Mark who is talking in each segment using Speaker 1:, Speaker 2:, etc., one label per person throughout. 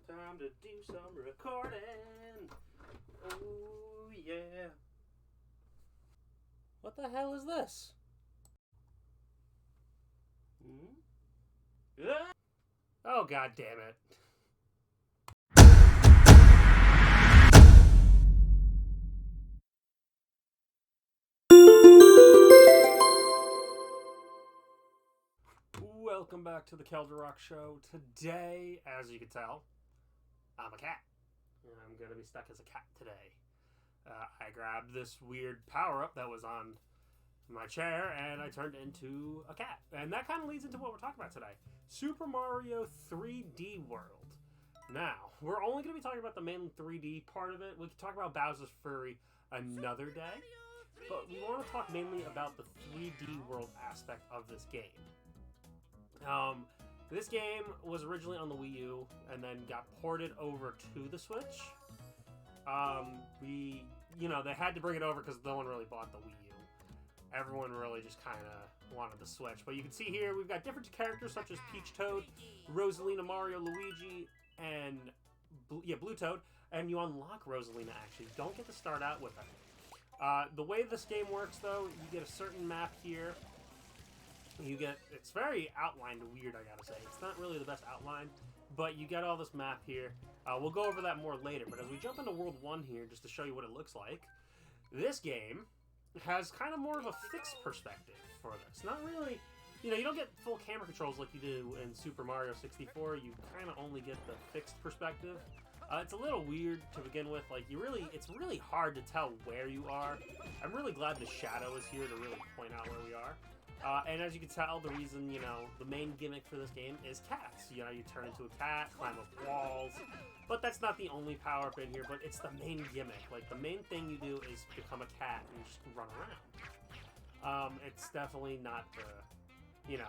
Speaker 1: Time to do some recording. Oh, yeah. What the hell is this? Ah! Oh, god damn it. Welcome back to the Kelder Rock Show. Today, as you can tell, I'm a cat. And I'm going to be stuck as a cat today. I grabbed this weird power-up that was on my chair, and I turned into a cat. And that kind of leads into what we're talking about today. Super Mario 3D World. Now, we're only going to be talking about the main 3D part of it. We can talk about Bowser's Fury another day. But we want to talk mainly about the 3D World aspect of this game. This game was originally on the Wii U and then got ported over to the Switch. They had to bring it over because no one really bought the Wii U. Everyone really just kind of wanted the Switch. But you can see here we've got different characters such as Peach Toad, Rosalina, Mario, Luigi, and Blue Toad. And you unlock Rosalina actually. You don't get to start out with her. The way this game works though, you get a certain map here. It's very outlined weird, I gotta say. It's not really the best outline, but you get all this map here. We'll go over that more later, but as we jump into World 1 here, just to show you what it looks like, this game has kind of more of a fixed perspective for this. Not really, you don't get full camera controls like you do in Super Mario 64. You kind of only get the fixed perspective. It's a little weird to begin with. It's really hard to tell where you are. I'm really glad the shadow is here to really point out where we are. And as you can tell, the reason, the main gimmick for this game is cats. You turn into a cat, climb up walls. But that's not the only power-up in here, but it's the main gimmick. Like, the main thing you do is become a cat and just run around. It's definitely not the,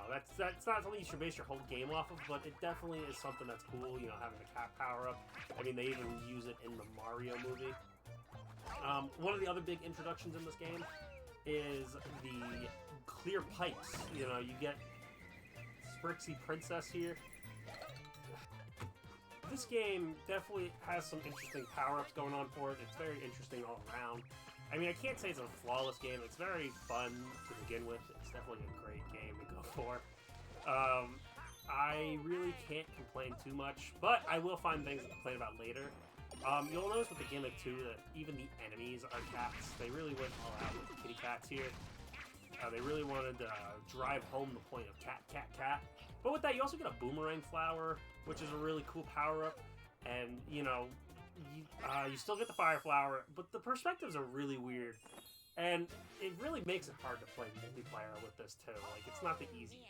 Speaker 1: that's not something you should base your whole game off of, but it definitely is something that's cool, having the cat power-up. I mean, they even use it in the Mario movie. One of the other big introductions in this game is the clear pipes. You get Sprixie Princess here. This game definitely has some interesting power-ups going on for it. It's very interesting all around. I mean, I can't say it's a flawless game. It's very fun to begin with. It's definitely a great game to go for. I really can't complain too much, but I will find things to complain about later. You'll notice with the gimmick too that even the enemies are cats. They really went all out with the kitty cats here. They really wanted to drive home the point of cat, cat, cat. But with that, you also get a boomerang flower, which is a really cool power-up. And, you still get the fire flower, but the perspectives are really weird. And it really makes it hard to play multiplayer with this, too. Like, it's not the easiest.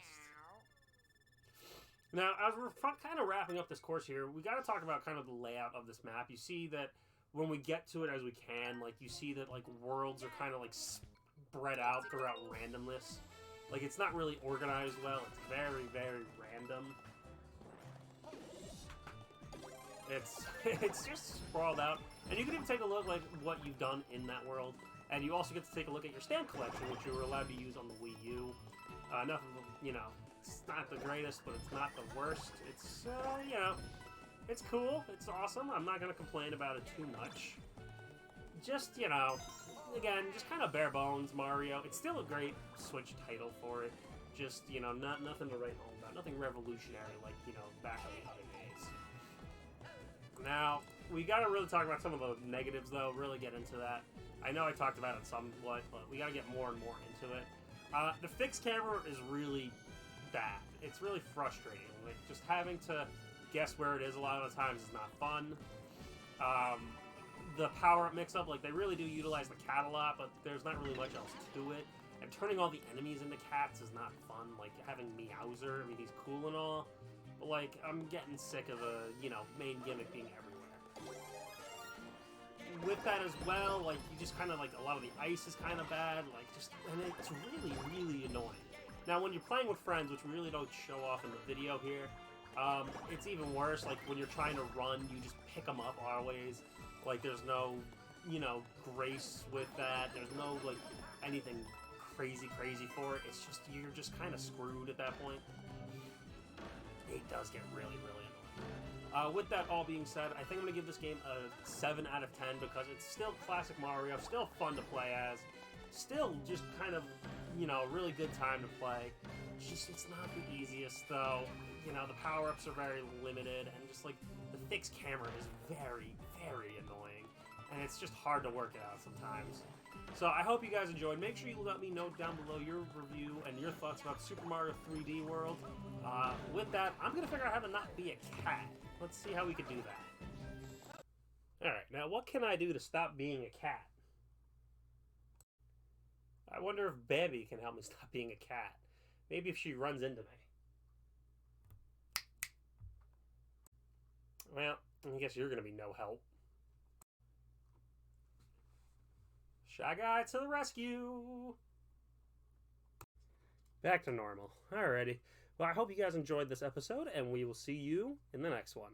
Speaker 1: Now, as we're kind of wrapping up this course here, we got to talk about kind of the layout of this map. You see that when we get to it as we can, you see that, worlds are kind of, spread out throughout randomness. It's not really organized well. It's very, very random. It's just sprawled out. And you can even take a look what you've done in that world. And you also get to take a look at your stamp collection, which you were allowed to use on the Wii U. Nothing, it's not the greatest, but it's not the worst. It's, it's cool. It's awesome. I'm not going to complain about it too much. Just, again, just kind of bare bones Mario. It's still a great Switch title for it. Just, nothing to write home about. Nothing revolutionary back in the other days. Now, we got to really talk about some of the negatives, though. Really get into that. I know I talked about it somewhat, but we got to get more and more into it. The fixed camera is really bad. It's really frustrating. Just having to guess where it is a lot of the times is not fun. The power-up mix-up, they really do utilize the cat a lot, but there's not really much else to it. And turning all the enemies into cats is not fun. Having Meowser, I mean, he's cool and all, but, I'm getting sick of the, main gimmick being everywhere. With that as well, you just kind of, a lot of the ice is kind of bad, and it's really, really annoying. Now, when you're playing with friends, which we really don't show off in the video here, it's even worse. When you're trying to run, you just pick them up always. There's no, grace with that. There's no, anything crazy for it. It's just, you're just kind of screwed at that point. It does get really, really With that all being said, I think I'm going to give this game a 7 out of 10 because it's still classic Mario, still fun to play as, still just kind of, you know, really good time to play. It's not the easiest, though. You know, the power-ups are very limited, and just, like, the fixed camera is very, very annoying, and it's just hard to work it out sometimes. So I hope you guys enjoyed. Make sure you let me know down below your review and your thoughts about Super Mario 3D World. With that, I'm going to figure out how to not be a cat. Let's see how we can do that. Alright, now what can I do to stop being a cat? I wonder if Baby can help me stop being a cat. Maybe if she runs into me. Well, I guess you're going to be no help. Shy Guy to the rescue! Back to normal. Alrighty. Well, I hope you guys enjoyed this episode, and we will see you in the next one.